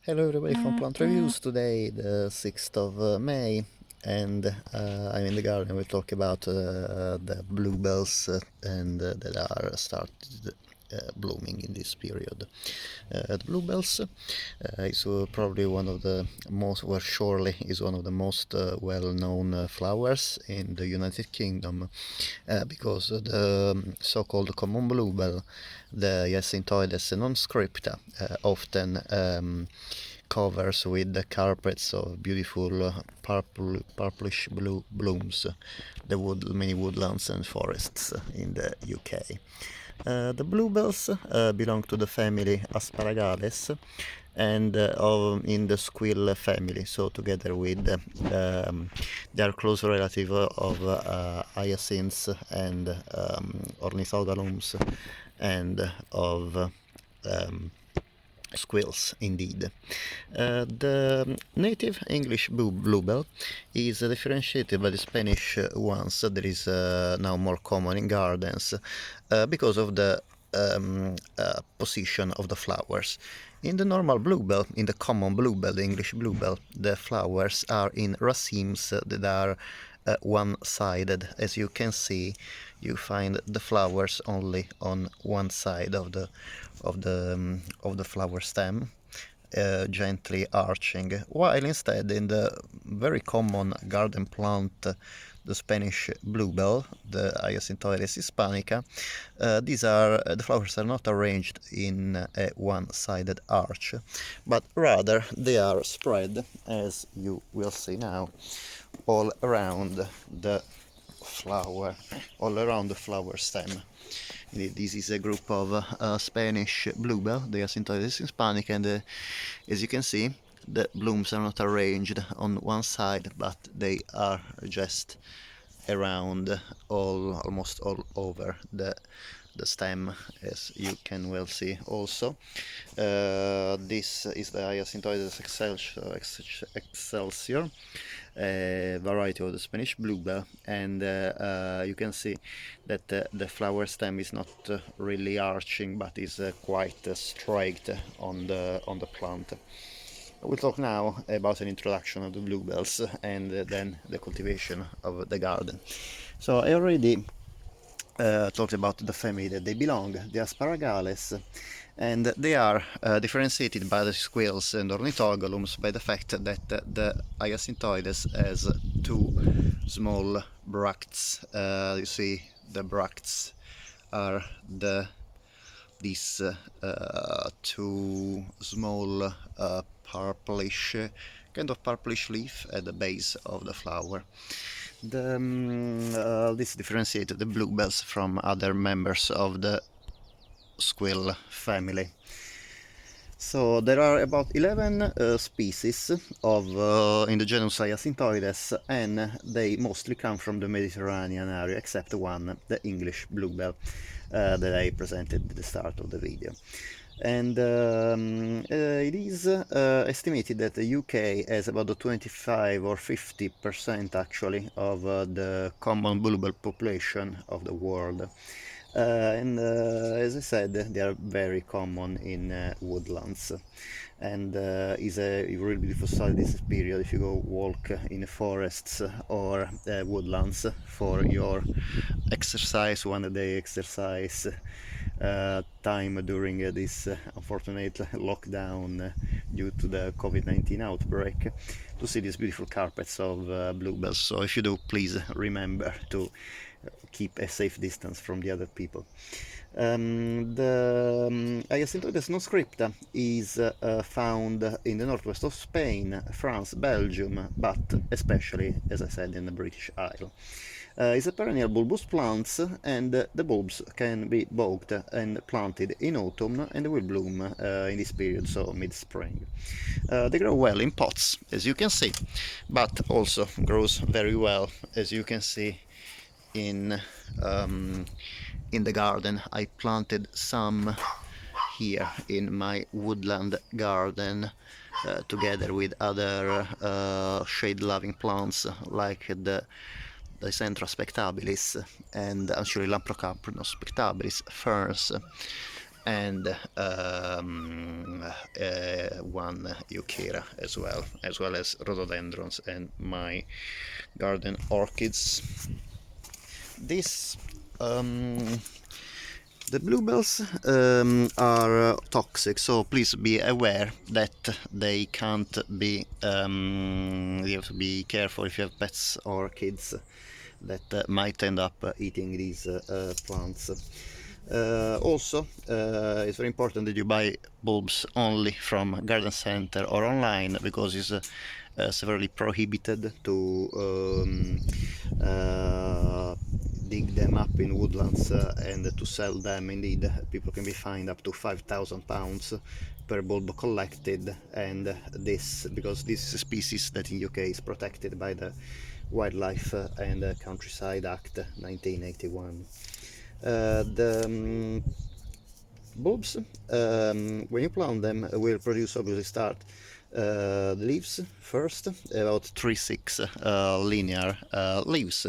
Hello everybody from Plant Reviews. Today the 6th of May, and I'm in the garden. We'll talk about the bluebells and that are started blooming in this period. The bluebells is probably one of the most, well, surely is one of the most well-known flowers in the United Kingdom, because the so-called common bluebell, the Hyacinthoides non-scripta, often covers with the carpets of beautiful purplish blue blooms the many woodlands and forests in the UK. The bluebells belong to the family Asparagales, and in the squill family, so together with they are close relative of hyacinths and ornithogalums and of squills indeed. The native English bluebell is differentiated by the Spanish ones that is now more common in gardens because of the position of the flowers. In the normal bluebell, in the common bluebell, the English bluebell, the flowers are in racemes that are one-sided. As you can see, you find the flowers only on one side of the flower stem, gently arching, while instead in the very common garden plant, the Spanish bluebell, the Hyacinthoides hispanica, the flowers are not arranged in a one-sided arch, but rather they are spread, as you will see now, all around the flower, all around the flower stem. This is a group of Spanish bluebell, the Hyacinthoides hispanica, and as you can see, the blooms are not arranged on one side, but they are just around almost all over the stem, as you can well see also. This is the Hyacinthoides excelsior, a variety of the Spanish bluebell, and you can see that the flower stem is not really arching, but is quite straight on the plant. We'll talk now about an introduction of the bluebells and then the cultivation of the garden. So I already talked about the family that they belong, the Asparagales, and they are differentiated by the squills and ornithogalums by the fact that the Hyacinthoides has two small bracts. You see, the bracts are these two small purplish, kind of purplish leaf at the base of the flower. This differentiates the bluebells from other members of the squill family. So there are about 11 species of in the genus Hyacinthoides, and they mostly come from the Mediterranean area, except one, the English bluebell, that I presented at the start of the video. And it is estimated that the UK has about 25 or 50% actually of the common bluebell population of the world. As I said, they are very common in woodlands, and is a really beautiful sight this period if you go walk in forests or woodlands for your exercise, one day exercise time during this unfortunate lockdown due to the COVID-19 outbreak, to see these beautiful carpets of bluebells. So if you do, please remember to keep a safe distance from the other people. The Hyacinthoides non-scripta is found in the northwest of Spain, France, Belgium, but especially, as I said, in the British Isles. It's a perennial bulbous plant, and the bulbs can be bogged and planted in autumn, and they will bloom in this period, so mid-spring. They grow well in pots, as you can see, but also grows very well, as you can see, in the garden. I planted some here in my woodland garden together with other shade-loving plants like the Centra spectabilis and actually Lamprocaprino spectabilis ferns. and one euchera as well as rhododendrons and my garden orchids. This the bluebells are toxic, so please be aware that they can't be. You have to be careful if you have pets or kids that might end up eating these plants. Also, it's very important that you buy bulbs only from garden center or online, because it's severely prohibited to dig them up in woodlands and to sell them. Indeed, people can be fined up to £5,000 per bulb collected, and this because this is a species that in UK is protected by the Wildlife and Countryside Act 1981. The bulbs, when you plant them, will produce, obviously start the leaves first, about 3-6 linear leaves,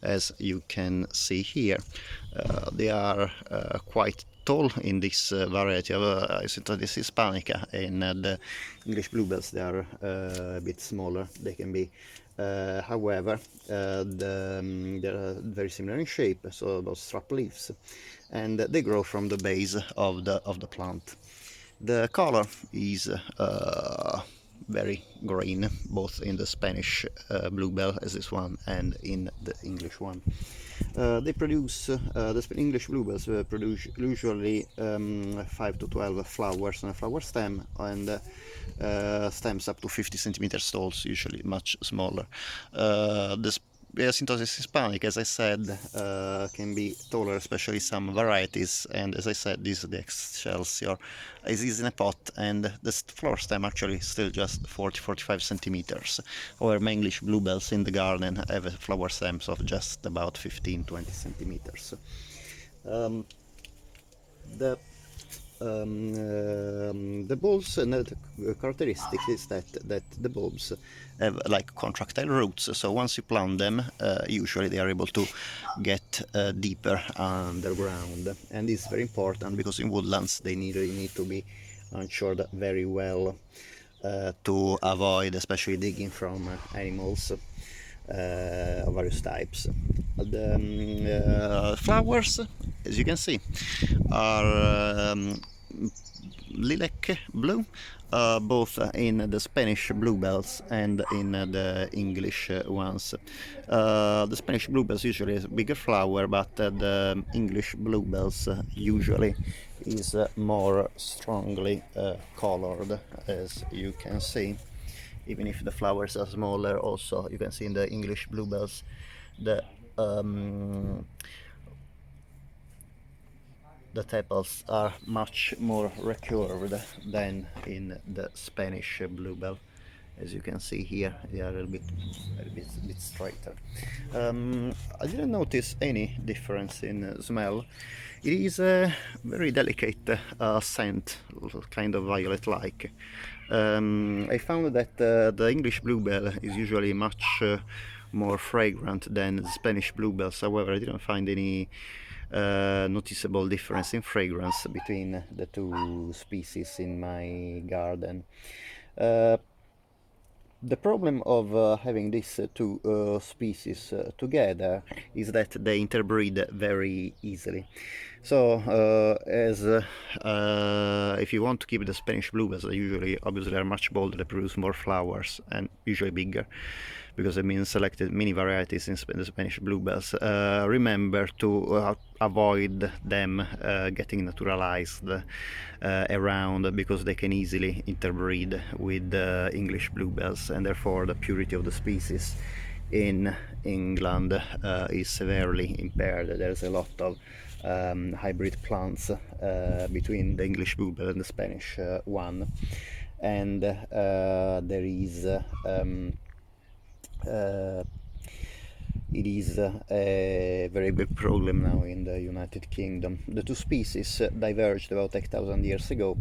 as you can see here. They are quite tall in this variety of Hyacinthoides hispanica. In the English bluebells they are a bit smaller. They can be however, they're very similar in shape, so those strap leaves, and they grow from the base of the plant. The color is very green, both in the Spanish bluebell as this one and in the English one. They produce the English bluebells produce usually 5 to 12 flowers on a flower stem, and stems up to 50 centimeters tall, usually much smaller. The Hyacinthoides hispanic, as I said, can be taller, especially some varieties, and as I said, this is the Excelsior. It is in a pot, and the flower stem actually still just 40-45 centimeters. However, my English bluebells in the garden have flower stems of just about 15-20 centimeters. The the bulbs, another characteristic is that the bulbs have like contractile roots, so once you plant them, usually they are able to get deeper underground, and this is very important because in woodlands they need to be anchored very well to avoid especially digging from animals of various types. The flowers, as you can see, are lilac blue, both in the Spanish bluebells and in the English ones. The Spanish bluebells usually has a bigger flower, but the English bluebells usually is more strongly colored, as you can see. Even if the flowers are smaller, also you can see in the English bluebells the tepals are much more recurved than in the Spanish bluebell. As you can see here, they are a bit straighter. I didn't notice any difference in smell. It is a very delicate scent, kind of violet-like. I found that the English bluebell is usually much more fragrant than the Spanish bluebells. However, I didn't find any noticeable difference in fragrance between the two species in my garden. The problem of having these two species together is that they interbreed very easily. So, if you want to keep the Spanish bluebells, they usually, obviously, are much bolder, they produce more flowers and usually bigger, because it means selected many varieties in the Spanish bluebells. Remember to avoid them getting naturalized around, because they can easily interbreed with English bluebells, and therefore the purity of the species in England is severely impaired. There's a lot of hybrid plants between the English bluebell and the Spanish one, and there is it is a very big problem now in the United Kingdom. The two species diverged about 8,000 years ago,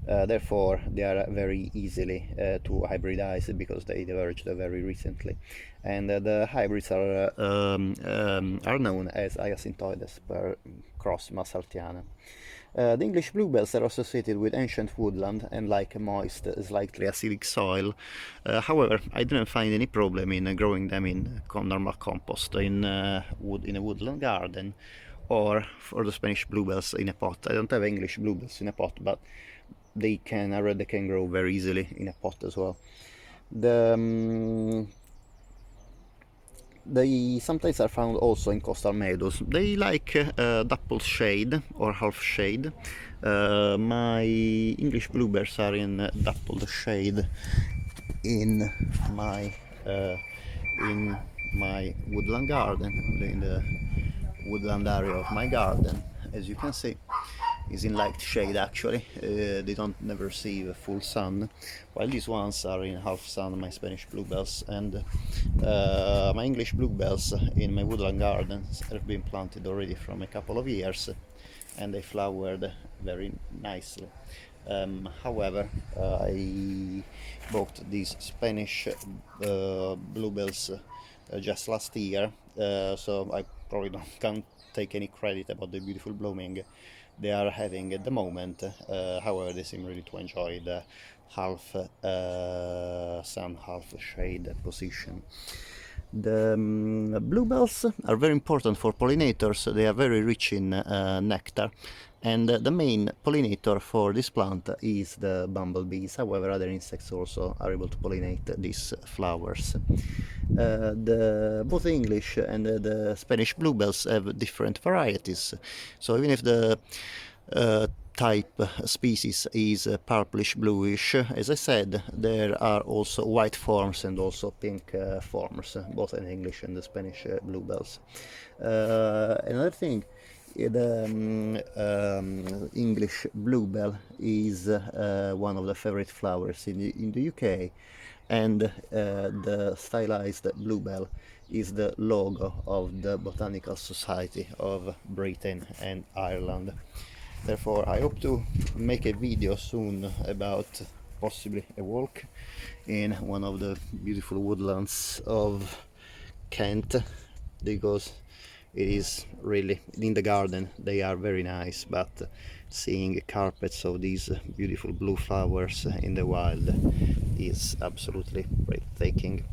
therefore they are very easily to hybridize because they diverged very recently. And the hybrids are known as Hyacinthoides per cross Massaltiana. The English bluebells are associated with ancient woodland and like a moist, slightly acidic soil. However, I didn't find any problem in growing them in normal compost in a woodland garden, or for the Spanish bluebells in a pot. I don't have English bluebells in a pot, but I read they can grow very easily in a pot as well. They sometimes are found also in coastal meadows. They like double shade or half shade. My English bluebells are in double shade in my uh, in my woodland garden, in the woodland area of my garden. As you can see, is in light shade actually. They don't never see the full sun, while these ones are in half sun, my Spanish bluebells, and my English bluebells in my woodland gardens have been planted already from a couple of years, and they flowered very nicely. However, I bought these Spanish bluebells just last year, so I probably can't take any credit about the beautiful blooming they are having at the moment. However, they seem really to enjoy the half sun, half shade position. The bluebells are very important for pollinators. They are very rich in nectar, and the main pollinator for this plant is the bumblebees. However, other insects also are able to pollinate these flowers. Both the English and the Spanish bluebells have different varieties. So even if the type species is purplish bluish, as I said, there are also white forms and also pink forms, both in English and the Spanish bluebells. Another thing, the English bluebell is one of the favorite flowers in the UK, and the stylized bluebell is the logo of the Botanical Society of Britain and Ireland. Therefore, I hope to make a video soon about possibly a walk in one of the beautiful woodlands of Kent, because it is really, in the garden they are very nice, but seeing carpets of these beautiful blue flowers in the wild is absolutely breathtaking.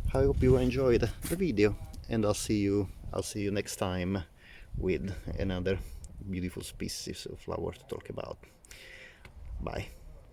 I hope you enjoyed the video, and I'll see you next time with another beautiful species of flower to talk about. Bye.